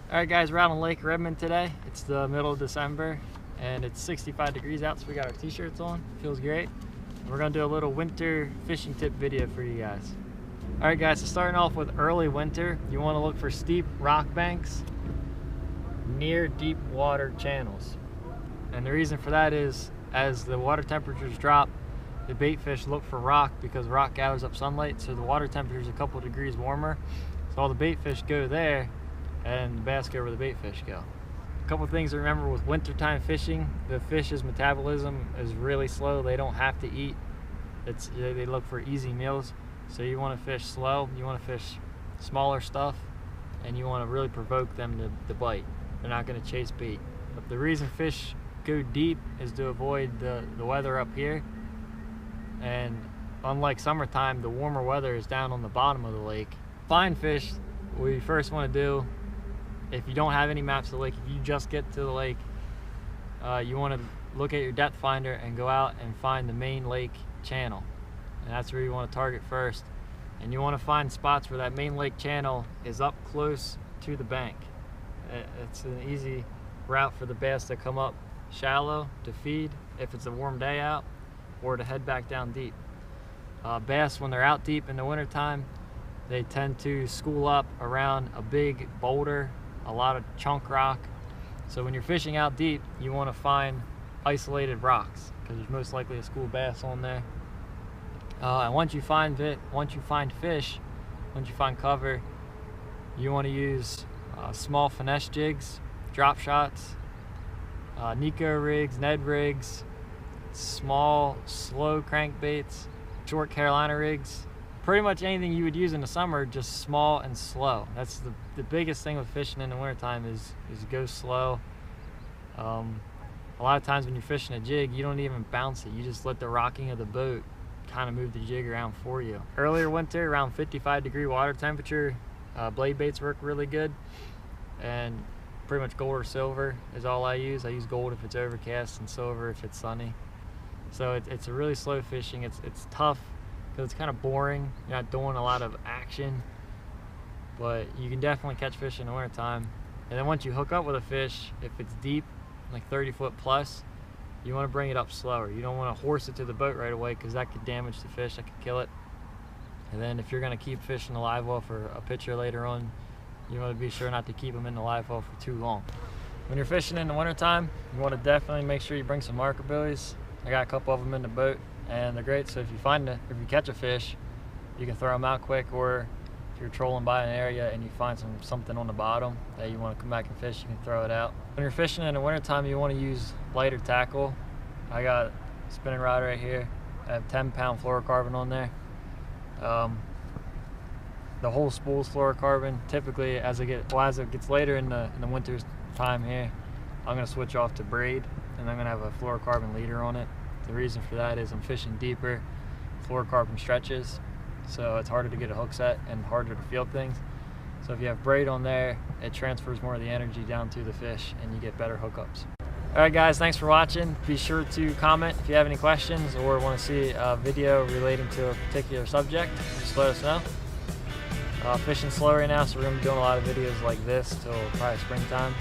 Alright guys, we're out on Lake Redmond today. It's the middle of December and it's 65 degrees out, so we got our t-shirts on. Feels great. And we're gonna do a little winter fishing tip video for you guys. Alright guys, so starting off with early winter, you want to look for steep rock banks near deep water channels. And the reason for that is, as the water temperatures drop, the bait fish look for rock because rock gathers up sunlight, so the water temperature is a couple degrees warmer. So all the bait fish go there and the bass go where the bait fish go. A couple things to remember with wintertime fishing: the fish's metabolism is really slow. They don't have to eat. They look for easy meals. So you want to fish slow, you want to fish smaller stuff, and you want to really provoke them to bite. They're not going to chase bait. But the reason fish go deep is to avoid the weather up here. And unlike summertime, the warmer weather is down on the bottom of the lake. Find fish, what you first want to do, if you don't have any maps of the lake, if you just get to the lake, you want to look at your depth finder and go out and find the main lake channel. And that's where you want to target first. And you want to find spots where that main lake channel is up close to the bank. It's an easy route for the bass to come up shallow to feed if it's a warm day out, or to head back down deep. Bass, when they're out deep in the wintertime, they tend to school up around a big boulder, a lot of chunk rock. So when you're fishing out deep, you want to find isolated rocks because there's most likely a school bass on there. And once you find fish, once you find cover, you want to use small finesse jigs, drop shots, Nico rigs, Ned rigs, small slow crankbaits, short Carolina rigs. Pretty much anything you would use in the summer, just small and slow. That's the biggest thing with fishing in the wintertime is go slow. A lot of times when you're fishing a jig, you don't even bounce it. You just let the rocking of the boat kind of move the jig around for you. Earlier winter, around 55-degree water temperature, blade baits work really good. And pretty much gold or silver is all I use. I use gold if it's overcast and silver if it's sunny. So it's a really slow fishing. It's tough because it's kind of boring. You're not doing a lot of action, but you can definitely catch fish in the wintertime. And then once you hook up with a fish, if it's deep, like 30 foot plus, you want to bring it up slower. You don't want to horse it to the boat right away because that could damage the fish, that could kill it. And then if you're going to keep fishing the live well for a picture later on, you want to be sure not to keep them in the live well for too long. When you're fishing in the wintertime, you want to definitely make sure you bring some marker buoys. I got a couple of them in the boat and they're great. So if you catch a fish, you can throw them out quick, or if you're trolling by an area and you find something on the bottom that you want to come back and fish, you can throw it out. When you're fishing in the wintertime, you want to use lighter tackle. I got a spinning rod right here. I have 10-pound fluorocarbon on there. The whole spool's fluorocarbon. Typically, as it gets later in the winter's time here, I'm gonna switch off to braid, and I'm gonna have a fluorocarbon leader on it. The reason for that is I'm fishing deeper. Fluorocarbon stretches, so it's harder to get a hook set and harder to feel things. So if you have braid on there, it transfers more of the energy down to the fish, and you get better hookups. All right, guys, thanks for watching. Be sure to comment if you have any questions or want to see a video relating to a particular subject. Just let us know. Fishing slow right now, so we're going to be doing a lot of videos like this till probably springtime.